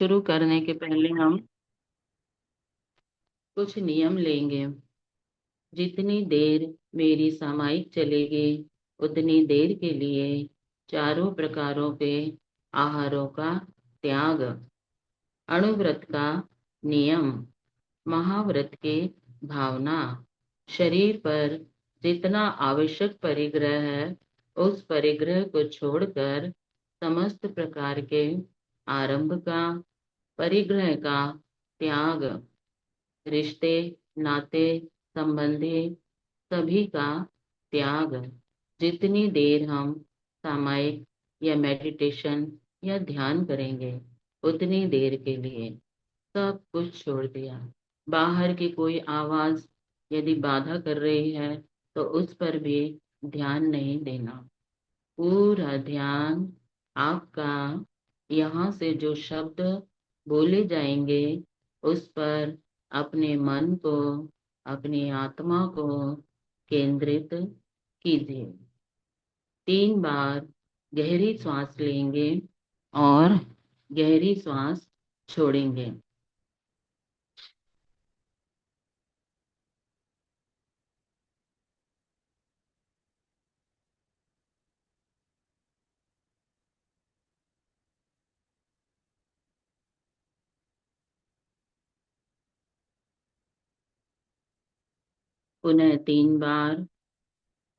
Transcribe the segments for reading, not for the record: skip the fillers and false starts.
शुरू करने के पहले हम कुछ नियम लेंगे। जितनी देर मेरी सामायिक चलेगी उतनी देर के लिए चारों प्रकारों के आहारों का त्याग। अणुव्रत का नियम। महाव्रत की भावना। शरीर पर जितना आवश्यक परिग्रह है उस परिग्रह को छोड़कर समस्त प्रकार के आरंभ का परिग्रह का त्याग। रिश्ते, नाते, संबंधी सभी का त्याग। जितनी देर हम सामायिक या मेडिटेशन या ध्यान करेंगे उतनी देर के लिए सब कुछ छोड़ दिया। बाहर की कोई आवाज यदि बाधा कर रही है तो उस पर भी ध्यान नहीं देना। पूरा ध्यान आपका यहाँ से जो शब्द बोले जाएंगे उस पर अपने मन को, अपनी आत्मा को केंद्रित कीजिए। 3 बार गहरी सांस लेंगे और गहरी सांस छोड़ेंगे। पुनः 3 बार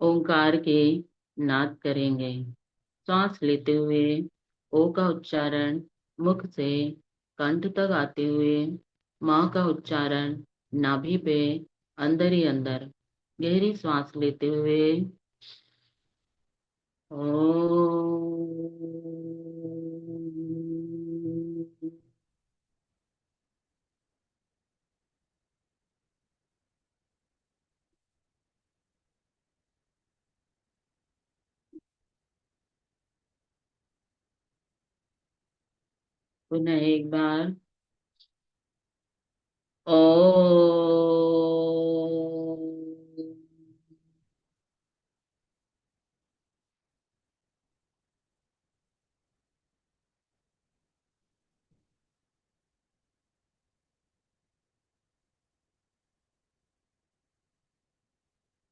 ओंकार के नाद करेंगे। सांस लेते हुए ओ का उच्चारण मुख से कंठ तक आते हुए माँ का उच्चारण नाभि पे अंदर ही अंदर गहरी सांस लेते हुए ओम। पुनः 1 बार ओम।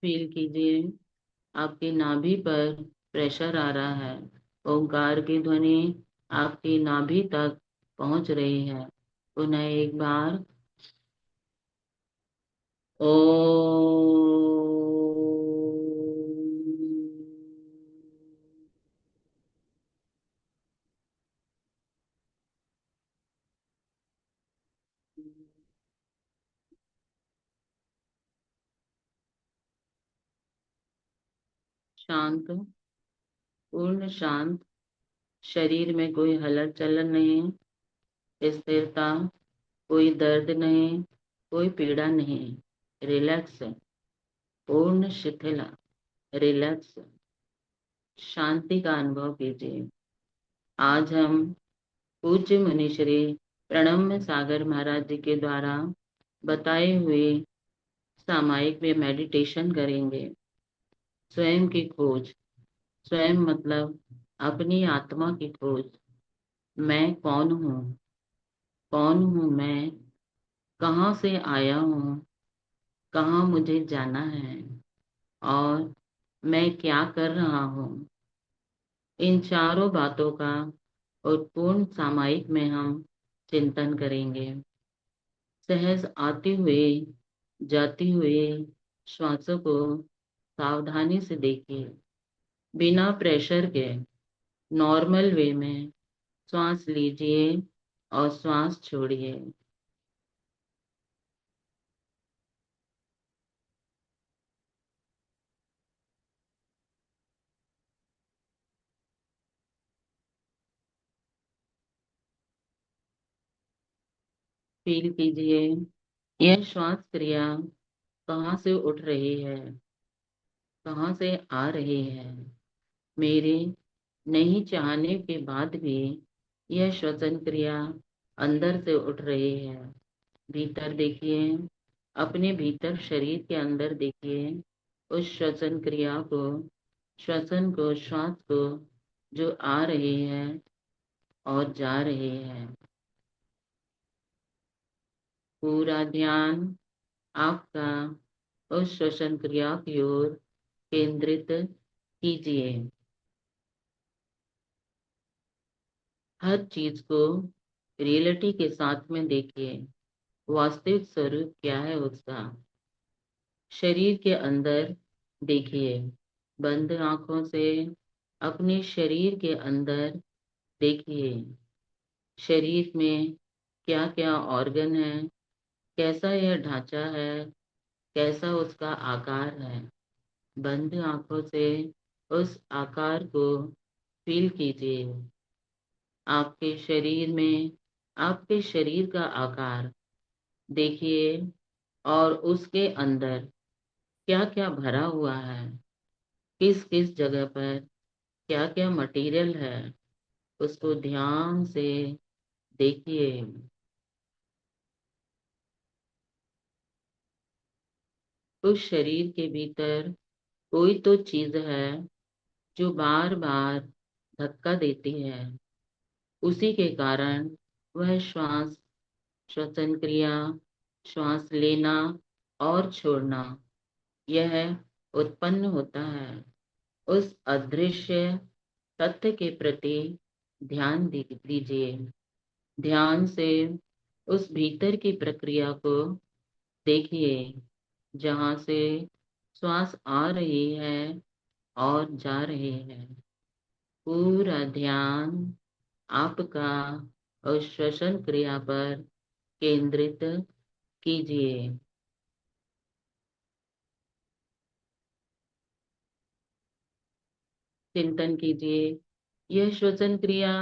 फील कीजिए आपकी नाभि पर प्रेशर आ रहा है। ओंकार की ध्वनि आपकी नाभि तक पहुंच रही है। पुनः 1 बार ओ। शांत, पूर्ण शांत। शरीर में कोई हलन चलन नहीं, स्थिरता, कोई दर्द नहीं, कोई पीड़ा नहीं। रिलैक्स, पूर्ण शिथिला, रिलैक्स, शांति का अनुभव कीजिए। आज हम पूज्य मुनि श्री प्रणम्य सागर महाराज जी के द्वारा बताए हुए सामायिक में मेडिटेशन करेंगे। स्वयं की खोज। स्वयं मतलब अपनी आत्मा की खोज। मैं कौन हूँ? कौन हूँ मैं? कहाँ से आया हूँ? कहाँ मुझे जाना है? और मैं क्या कर रहा हूँ? इन चारों बातों का उत्पूर्ण सामायिक में हम चिंतन करेंगे। सहज आते हुए जाते हुए श्वासों को सावधानी से देखिए। बिना प्रेशर के नॉर्मल वे में श्वास लीजिए और श्वास छोड़िए। फील कीजिए यह श्वास क्रिया कहाँ से उठ रही है, कहाँ से आ रही है। मेरे नहीं चाहने के बाद भी यह श्वसन क्रिया अंदर से उठ रही है। भीतर देखिए, अपने भीतर शरीर के अंदर देखिए उस श्वसन क्रिया को, श्वसन को, श्वास को जो आ रही है और जा रही है। पूरा ध्यान आपका उस श्वसन क्रिया की ओर केंद्रित कीजिए। हर चीज को रियलिटी के साथ में देखिए। वास्तविक स्वरूप क्या है उसका। शरीर के अंदर देखिए। बंद आंखों से अपने शरीर के अंदर देखिए। शरीर में क्या क्या ऑर्गन है, कैसा यह ढांचा है, कैसा उसका आकार है। बंद आंखों से उस आकार को फील कीजिए। आपके शरीर में आपके शरीर का आकार देखिए और उसके अंदर क्या क्या भरा हुआ है, किस किस जगह पर क्या क्या मटेरियल है, उसको ध्यान से देखिए। उस शरीर के भीतर कोई तो चीज है जो बार बार धक्का देती है। उसी के कारण वह श्वसन क्रिया, श्वास लेना और छोड़ना, यह उत्पन्न होता है। उस अदृश्य तथ्य के प्रति ध्यान दीजिए। ध्यान से उस भीतर की प्रक्रिया को देखिए, जहाँ से श्वास आ रही है और जा रही है। पूरा ध्यान आपका उस श्वसन क्रिया पर केंद्रित कीजिए। चिंतन कीजिए, यह श्वसन क्रिया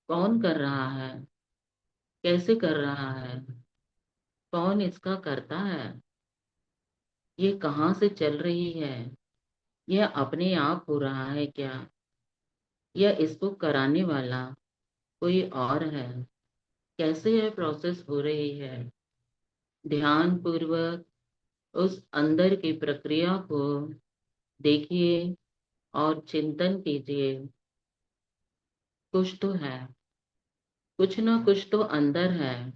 कौन कर रहा है, कैसे कर रहा है, कौन इसका करता है, ये कहाँ से चल रही है, यह अपने आप हो रहा है क्या, या इसको कराने वाला कोई और है, कैसे यह प्रोसेस हो रही है। ध्यान पूर्वक उस अंदर की प्रक्रिया को देखिए और चिंतन कीजिए। कुछ तो है, कुछ ना कुछ तो अंदर है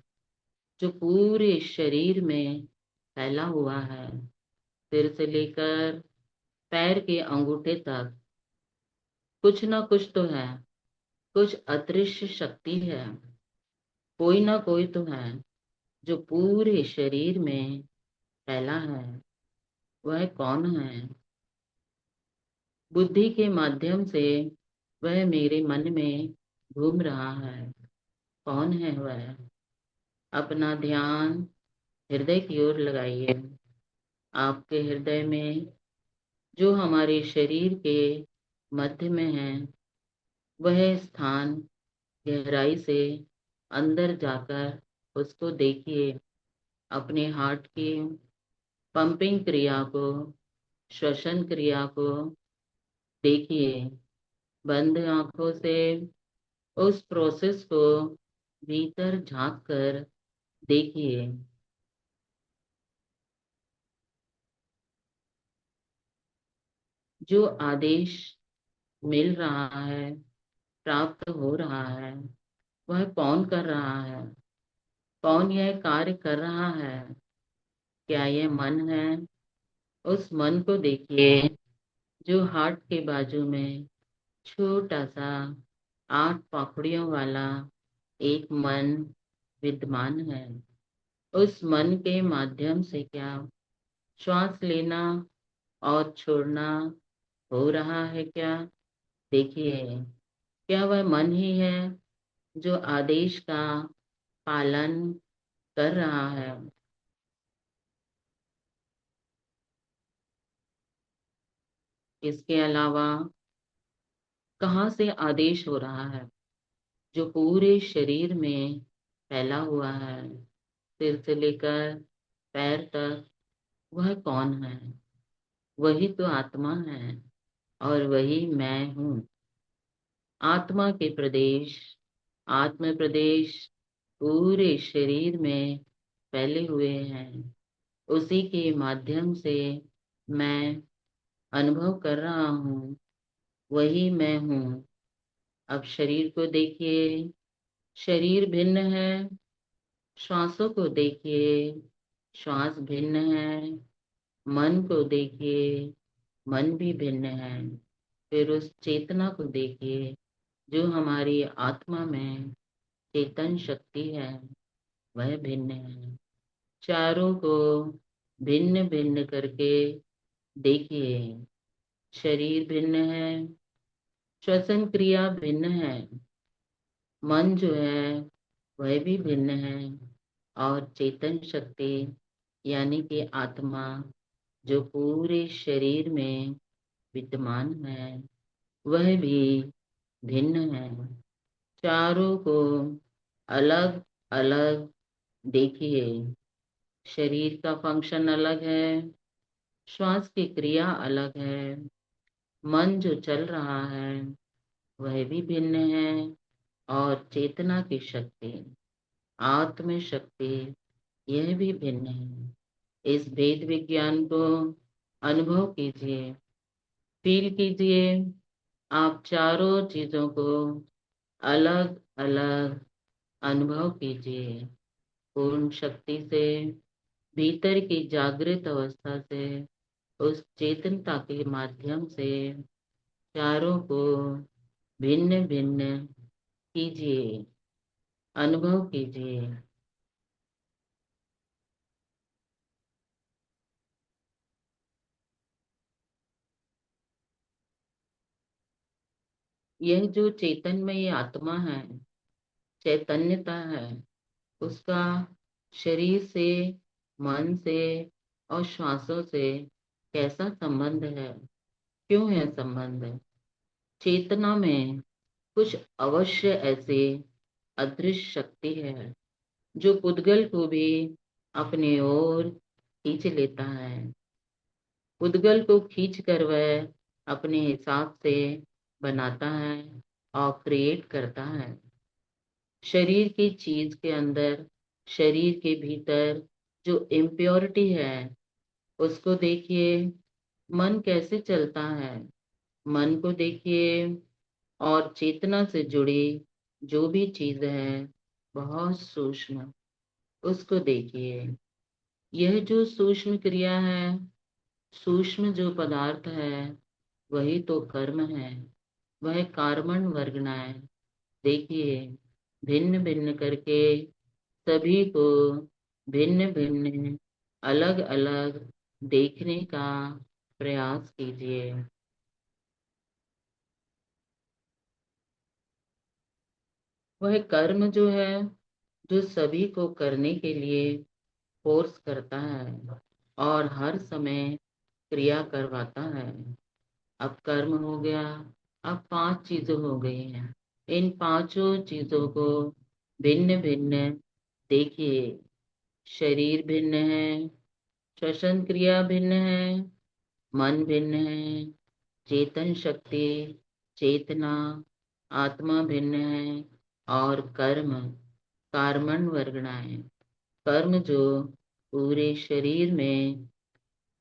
जो पूरे शरीर में फैला हुआ है। सिर से लेकर पैर के अंगूठे तक कुछ ना कुछ तो है। कुछ अदृश्य शक्ति है, कोई ना कोई तो है जो पूरे शरीर में फैला है। वह कौन है? बुद्धि के माध्यम से वह मेरे मन में घूम रहा है। कौन है वह? अपना ध्यान हृदय की ओर लगाइए। आपके हृदय में जो हमारे शरीर के मध्य में है, वह स्थान गहराई से अंदर जाकर उसको देखिए। अपने हार्ट की पंपिंग क्रिया को, श्वसन क्रिया को देखिए। बंद आंखों से उस प्रोसेस को भीतर झांक कर देखिए। जो आदेश मिल रहा है, प्राप्त हो रहा है, वह कौन कर रहा है, कौन यह कार्य कर रहा है। क्या यह मन है? उस मन को देखिए जो हार्ट के बाजू में छोटा सा 8 पाखुड़ियों वाला एक मन विद्यमान है। उस मन के माध्यम से क्या श्वास लेना और छोड़ना हो रहा है क्या? देखिए, क्या वह मन ही है जो आदेश का पालन कर रहा है? इसके अलावा कहाँ से आदेश हो रहा है जो पूरे शरीर में फैला हुआ है, सिर से लेकर पैर तक? वह कौन है? वही तो आत्मा है और वही मैं हूँ। आत्मा के प्रदेश, आत्म प्रदेश पूरे शरीर में फैले हुए हैं। उसी के माध्यम से मैं अनुभव कर रहा हूँ, वही मैं हूँ। अब शरीर को देखिए। शरीर भिन्न है, श्वासों को देखिए, श्वास भिन्न है। मन को देखिए, मन भी भिन्न है। फिर उस चेतना को देखिए जो हमारी आत्मा में चेतन शक्ति है, वह भिन्न है। चारों को भिन्न भिन्न करके देखिए। शरीर भिन्न है, श्वसन क्रिया भिन्न है, मन जो है वह भी भिन्न है, और चेतन शक्ति यानी कि आत्मा जो पूरे शरीर में विद्यमान है, वह भी भिन्न है। चारों को अलग अलग देखिए। शरीर का फंक्शन अलग है, श्वास की क्रिया अलग है, मन जो चल रहा है वह भी भिन्न है, और चेतना की शक्ति, आत्म शक्ति, यह भी भिन्न है। इस भेद विज्ञान को अनुभव कीजिए, फील कीजिए। आप चारों चीजों को अलग अलग अनुभव कीजिए। पूर्ण शक्ति से, भीतर की जागृत अवस्था से, उस चेतनता के माध्यम से चारों को भिन्न भिन्न कीजिए, अनुभव कीजिए। यह जो चैतन्यमय आत्मा है, चैतन्यता है, उसका शरीर से, मन से और श्वासों से कैसा संबंध है? क्यों है संबंध? चेतना में कुछ अवश्य ऐसे अदृश्य शक्ति है जो पुद्गल को भी अपने ओर खींच लेता है। पुद्गल को खींच कर वह अपने हिसाब से बनाता है और क्रिएट करता है। शरीर की चीज के अंदर, शरीर के भीतर जो इम्प्योरिटी है, उसको देखिए। मन कैसे चलता है, मन को देखिए। और चेतना से जुड़ी जो भी चीज है बहुत सूक्ष्म, उसको देखिए। यह जो सूक्ष्म क्रिया है, सूक्ष्म जो पदार्थ है, वही तो कर्म है। वह कार्मण वर्गनाए देखिए, भिन्न भिन्न करके सभी को भिन्न भिन्न, अलग अलग देखने का प्रयास कीजिए। वह कर्म जो है, जो सभी को करने के लिए फोर्स करता है और हर समय क्रिया करवाता है। अब कर्म हो गया, अब पांच चीजें हो गई हैं। इन पांचों चीजों को भिन्न भिन्न देखिए। शरीर भिन्न है, श्वसन क्रिया भिन्न है, मन भिन्न है, चेतन शक्ति, चेतना, आत्मा भिन्न है, और कर्म, कार्मण वर्गणाएं, कर्म जो पूरे शरीर में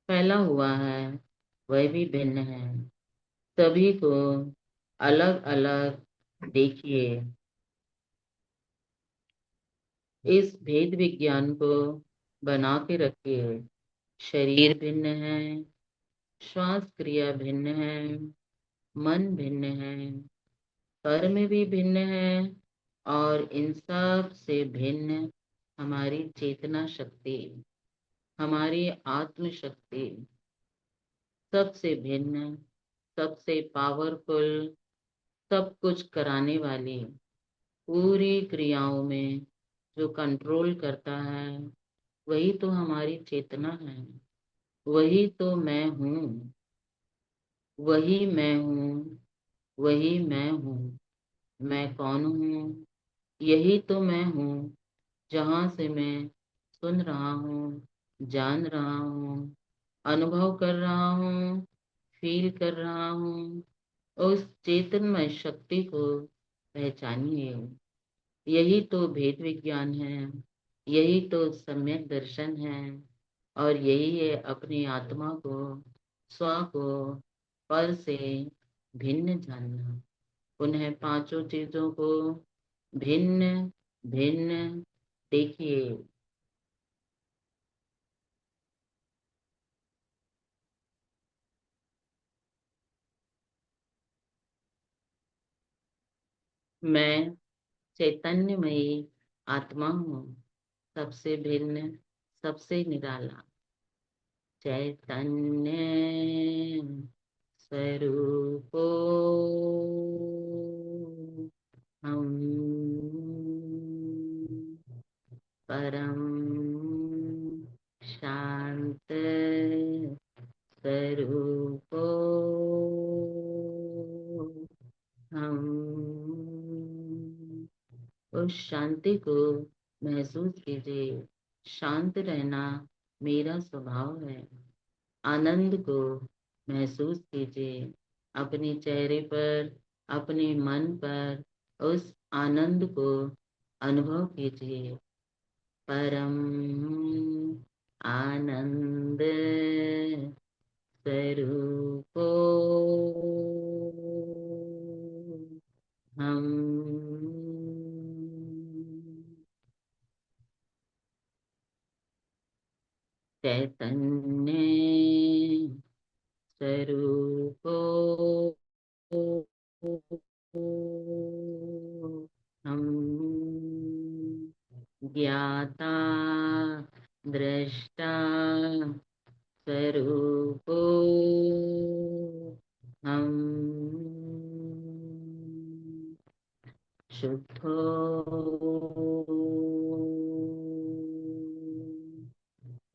फैला हुआ है, वह भी भिन्न है। सभी को अलग अलग देखिए। इस भेद विज्ञान को बना के रखिए। शरीर भिन्न है, श्वास क्रिया भिन्न है, मन भिन्न है, कर्म भी भिन्न है, और इन सब से भिन्न हमारी चेतना शक्ति, हमारी आत्म शक्ति, सबसे भिन्न, सबसे पावरफुल, सब कुछ कराने वाली, पूरी क्रियाओं में जो कंट्रोल करता है, वही तो हमारी चेतना है। वही तो मैं हूँ, वही मैं हूँ, वही मैं हूँ। मैं कौन हूँ? यही तो मैं हूँ, जहाँ से मैं सुन रहा हूँ, जान रहा हूँ, अनुभव कर रहा हूँ, फील कर रहा हूँ। उस चेतनमय शक्ति को पहचानिए। यही तो भेद विज्ञान है, यही तो सम्यक दर्शन है, और यही है अपनी आत्मा को, स्व को पर से भिन्न जानना। उन्हें पांचों चीजों को भिन्न भिन्न देखिए, मैं चैतन्यमयी आत्मा हूँ, सबसे भिन्न, सबसे निराला, चैतन्य स्वरूपो हम, परम शांत स्वरूपो हम। उस शांति को महसूस कीजिए। शांत रहना मेरा स्वभाव है। आनंद को महसूस कीजिए। अपने चेहरे पर, अपने मन पर उस आनंद को अनुभव कीजिए। परम आनंद स्वरूपो हम। चैतन्य स्वरूपो हम, ज्ञाता दृष्टा स्वरूपो हम, शुद्धो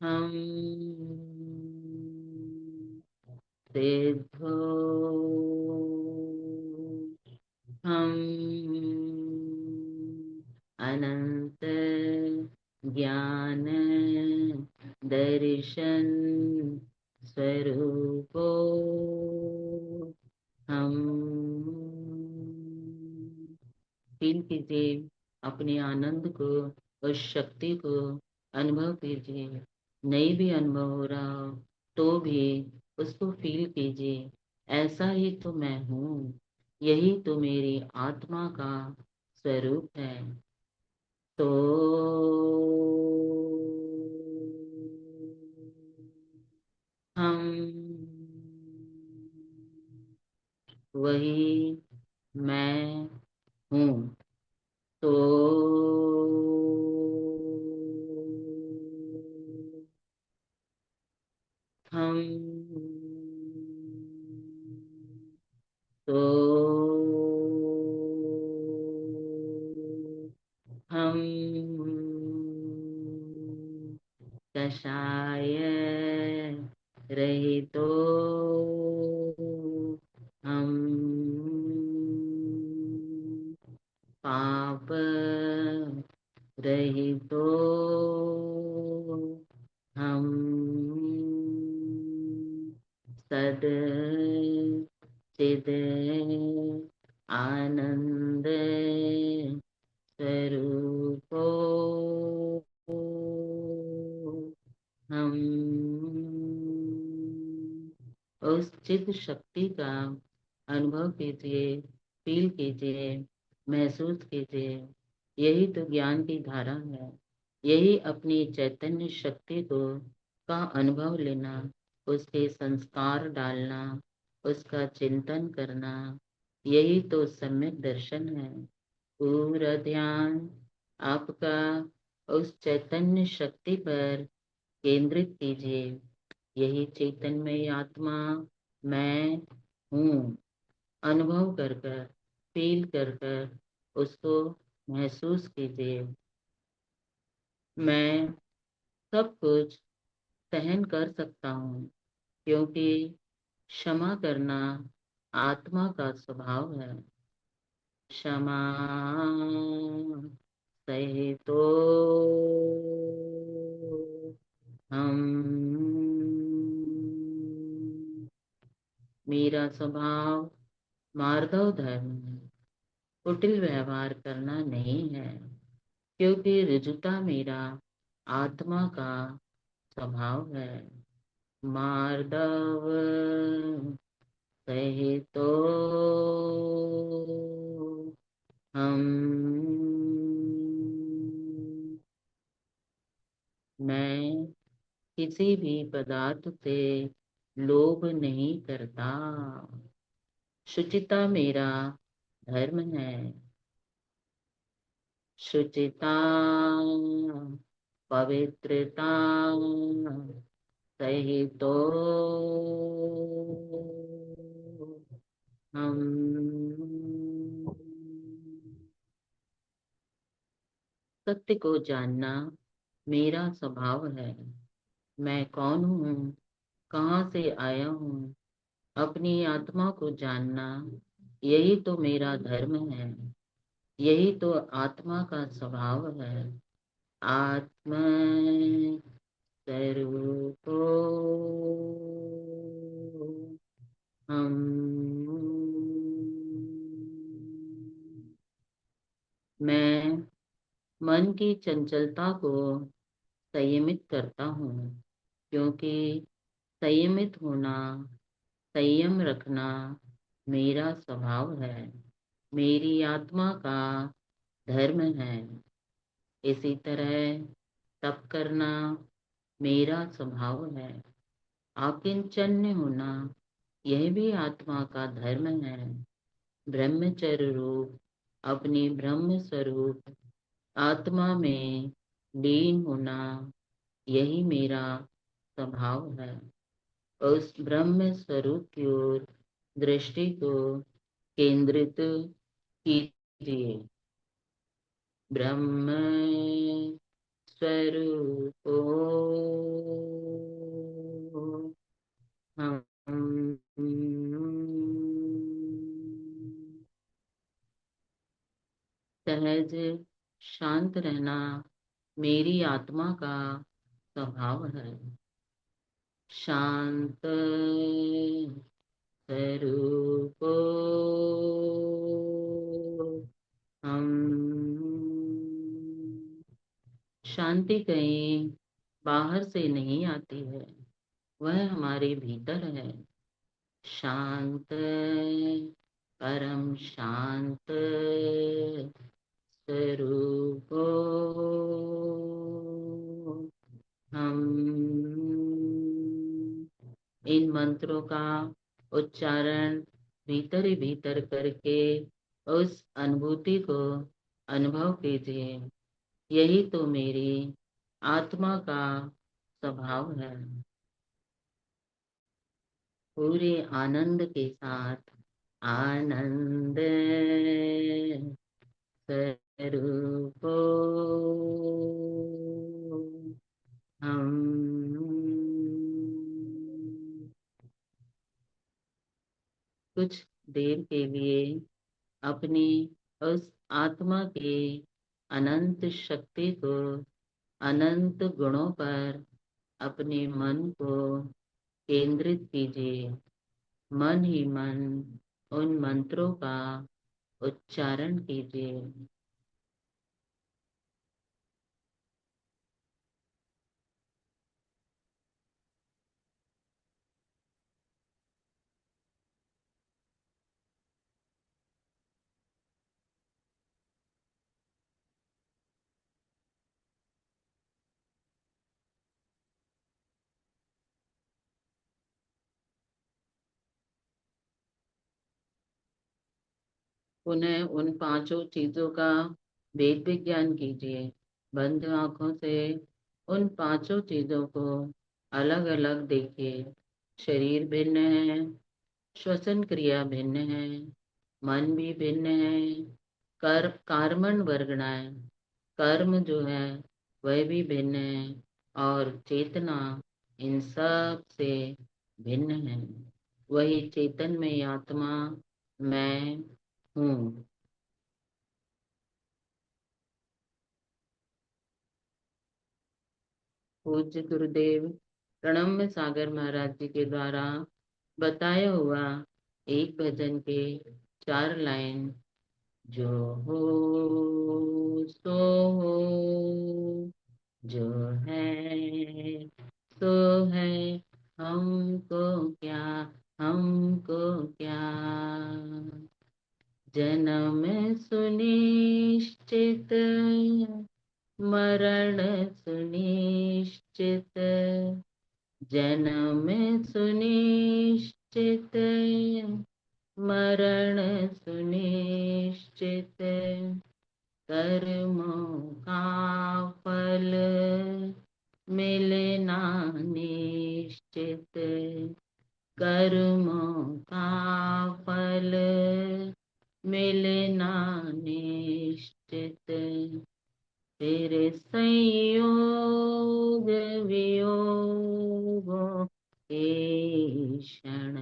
हम, सिद्धो हम, अनंत ज्ञान दर्शन स्वरूपो हम। फील कीजिए अपने आनंद को, उस शक्ति को अनुभव कीजिए। नहीं भी अनुभव हो रहा हो तो भी उसको फील कीजिए। ऐसा ही तो मैं हूँ, यही तो मेरी आत्मा का स्वरूप है। तो हम, वही मैं हूँ। तो हम, तो हम, कषाय रहितो हम, पाप रहितो हम, सद चिद आनंद स्वरूपो हम। उस चित शक्ति का अनुभव कीजिए, फील कीजिए, महसूस कीजिए। यही तो ज्ञान की धारा है। यही अपनी चैतन्य शक्ति को का अनुभव लेना, उसके संस्कार डालना, उसका चिंतन करना, यही तो सम्यक दर्शन है। पूरा ध्यान आपका उस चैतन्य शक्ति पर केंद्रित कीजिए। यही चैतन्यमय आत्मा मैं हूँ। अनुभव कर कर, फील कर कर उसको महसूस कीजिए। मैं सब कुछ सहन कर सकता हूँ, क्योंकि क्षमा करना आत्मा का स्वभाव है। क्षमा सहितो हम। मेरा स्वभाव मार्दव धर्म है, कुटिल व्यवहार करना नहीं है, क्योंकि ऋजुता मेरा आत्मा का स्वभाव है। मार्दव सहितो हम। मैं किसी भी पदार्थ से लोभ नहीं करता। शुचिता मेरा धर्म है। शुचिता, पवित्रता सही तो हम। सत्य को जानना मेरा स्वभाव है। मैं कौन हूँ, कहाँ से आया हूँ, अपनी आत्मा को जानना, यही तो मेरा धर्म है। यही तो आत्मा का स्वभाव है। आत्मा स्वरूपो हम। मैं मन की चंचलता को संयमित करता हूँ, क्योंकि संयमित होना, संयम रखना मेरा स्वभाव है, मेरी आत्मा का धर्म है। इसी तरह तप करना मेरा स्वभाव है। आकिंचन्य होना, यह भी आत्मा का धर्म है। ब्रह्मचर्य रूप अपनी ब्रह्म स्वरूप आत्मा में लीन होना, यही मेरा स्वभाव है। उस ब्रह्म स्वरूप की ओर दृष्टि को केंद्रित कीजिए। ब्रह्म स्वरूपो हम। सहज शांत रहना मेरी आत्मा का स्वभाव है। शांत स्वरूपो हम। शांति कहीं बाहर से नहीं आती है, वह हमारे भीतर है। शांत, परम शांत स्वरूपो हम। इन मंत्रों का उच्चारण भीतर ही भीतर करके उस अनुभूति को अनुभव कीजिए। यही तो मेरी आत्मा का स्वभाव है। पूरे आनंद के साथ, आनंद स्वरूपो हम। कुछ देर के लिए अपनी उस आत्मा के अनंत शक्ति को, अनंत गुणों पर अपने मन को केंद्रित कीजिए। मन ही मन उन मंत्रों का उच्चारण कीजिए। पुनः उन पांचों चीजों का वेद विज्ञान कीजिए। बंद आंखों से उन पांचों चीजों को अलग अलग देखिए। शरीर भिन्न है, श्वसन क्रिया भिन्न है, मन भी भिन्न है, कर्मण वर्गणाएं, कर्म जो है वह भी भिन्न है, और चेतना इन सब से भिन्न है। वही चेतन में आत्मा मैं हूँ। पूज्य गुरुदेव प्रणम्य सागर महाराज जी के द्वारा बताया हुआ एक भजन के 4 लाइन। जो हो सो हो, जो है सो है, हमको क्या, हमको क्या। जन्म सुनिश्चित, मरण सुनिश्चित, जन्म सुनिश्चित, मरण सुनिश्चित, कर्मों का फल मिलना निश्चित, कर्मों का फल मिलना निश्चित, फिर संयोग वियोगों के क्षण,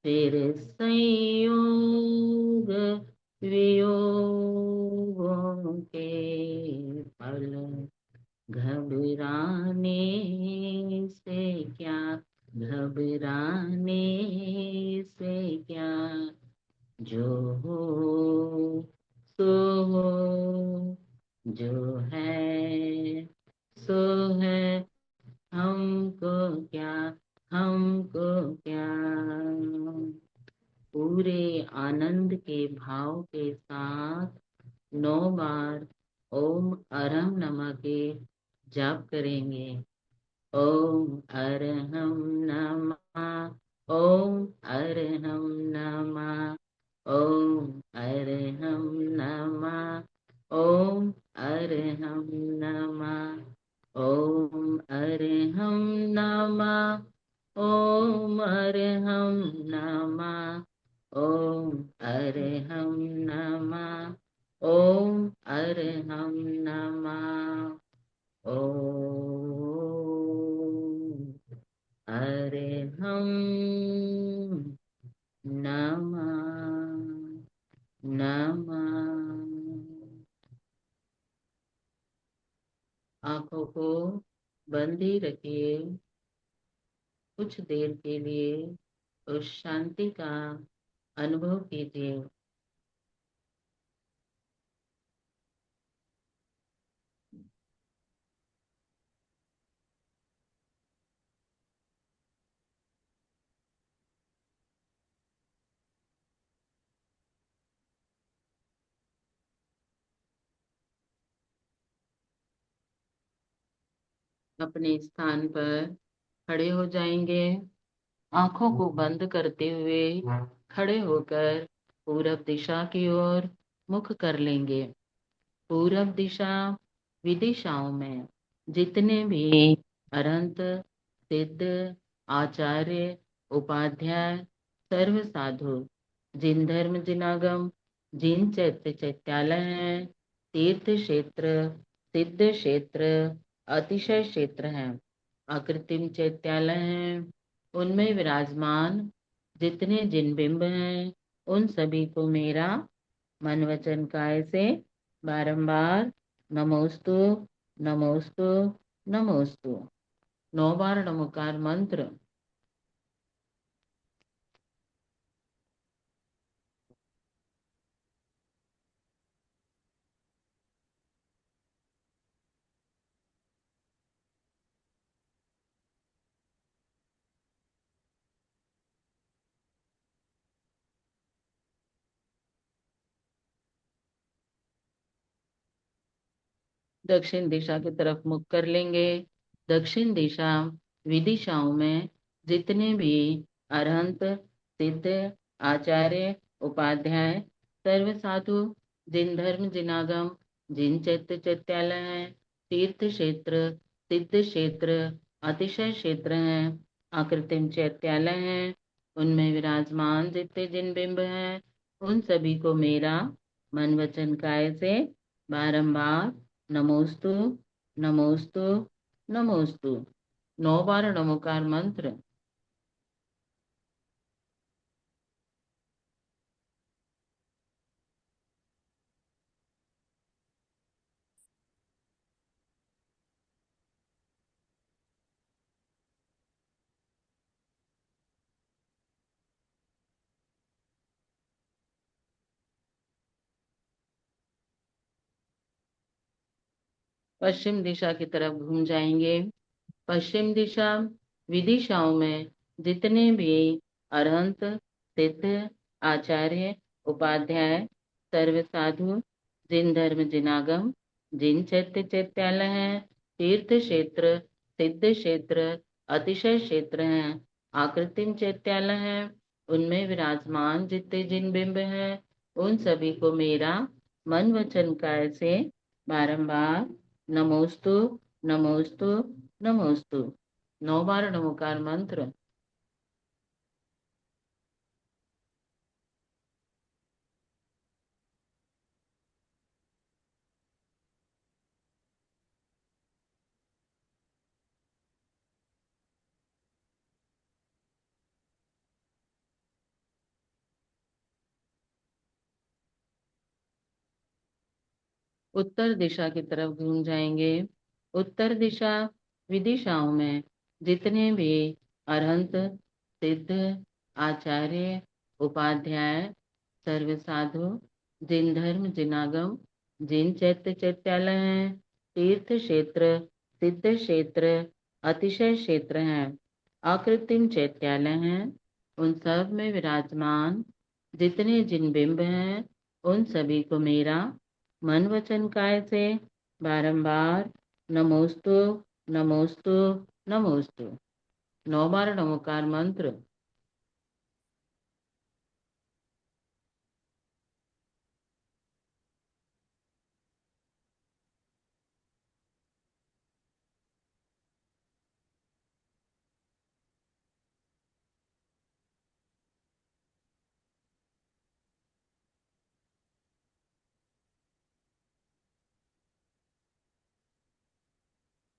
फिर संयोग वियोगों के फल, घबराने से क्या, घबराने से क्या, जो हो सो हो, जो है सो है, हमको क्या, हमको क्या। पूरे आनंद के भाव के साथ 9 बार ओम अरहम नमः के जाप करेंगे। ओम अरहम नमः, ओम अरहम नमः, ओम अरहम नमः, ओम अरहम नमः, ओम अरहम नमः, ओम अरहम नमः, ओम अरहम नमः, ओम अरहम नमः, ओम अरहम नमः, नमः। आंखों को बंद ही रखिए। कुछ देर के लिए उस शांति का अनुभव कीजिए। अपने स्थान पर खड़े हो जाएंगे। आंखों को बंद करते हुए खड़े होकर पूरब दिशा की ओर मुख कर लेंगे। पूरब दिशा विदिशाओं में जितने भी अरहंत, सिद्ध, आचार्य, उपाध्याय, सर्व साधु, जिन धर्म जिनागम, जिन चैत्य चैत्यालय हैं, तीर्थ क्षेत्र, सिद्ध क्षेत्र, अतिशय क्षेत्र हैं, अकृत्रिम चैत्यालय हैं, उनमें विराजमान जितने जिन बिंब हैं, उन सभी को मेरा मन वचन काय से बारंबार नमोस्तु, नमोस्तु, नमोस्तु 9 बार नमोकार मंत्र। दक्षिण दिशा की तरफ मुख कर लेंगे। दक्षिण दिशा विदिशाओं में जितने भी अरहंत, सिद्ध, आचार्य, उपाध्याय, सर्व साधु, जिन धर्म जिनागम, जिन चैत्य चैत्यालय हैं, तीर्थ क्षेत्र, सिद्ध क्षेत्र, अतिशय क्षेत्र हैं, आकृतिम चैत्यालय हैं, उनमें विराजमान जितने जिन बिंब हैं, उन सभी को मेरा मन वचन काय से बारंबार नमोस्तु, नमोस्तु, नमोस्तु 9 बार नमोकार मंत्र। पश्चिम दिशा की तरफ घूम जाएंगे। पश्चिम दिशा विदिशाओं में जितने भी अरहंत, सिद्ध, आचार्य, उपाध्याय, सर्व साधु, जिन धर्म जिनागम, जिन चैत्य चैत्यालय हैं, तीर्थ क्षेत्र, सिद्ध क्षेत्र, अतिशय क्षेत्र हैं, आकृतिम चैत्यालय हैं, उनमें विराजमान जितने जिन बिंब हैं, उन सभी को मेरा मन वचन काय से बारंबार नमोस्तु, नमोस्तु, नमोस्तु 9 बार नमोकार मंत्र। उत्तर दिशा की तरफ घूम जाएंगे। उत्तर दिशा विदिशाओं में जितने भी अरहंत, सिद्ध, आचार्य, उपाध्याय, सर्व साधु, जिन धर्म जिनागम, जिन चैत्य चैत्यालय हैं, तीर्थ क्षेत्र, सिद्ध क्षेत्र, अतिशय क्षेत्र हैं, आकृतिम चैत्यालय हैं, उन सब में विराजमान जितने जिन बिंब हैं, उन सभी को मेरा मन वचन काय से बारंबार नमोस्तु, नमोस्तु, नमोस्तु 9 बार नमोकार मंत्र।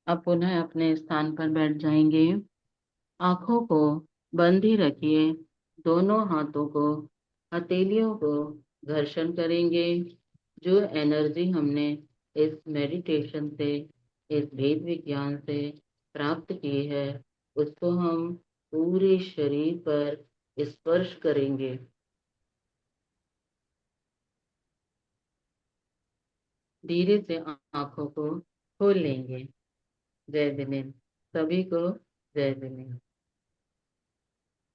अब पुनः अपने स्थान पर बैठ जाएंगे। आंखों को बंद ही रखिए। दोनों हाथों को, हथेलियों को घर्षण करेंगे। जो एनर्जी हमने इस मेडिटेशन से, इस वेद विज्ञान से प्राप्त की है, उसको हम पूरे शरीर पर स्पर्श करेंगे। धीरे से आंखों को खोल लेंगे। जय जिनेन्द्र। सभी को जय जिनेन्द्र।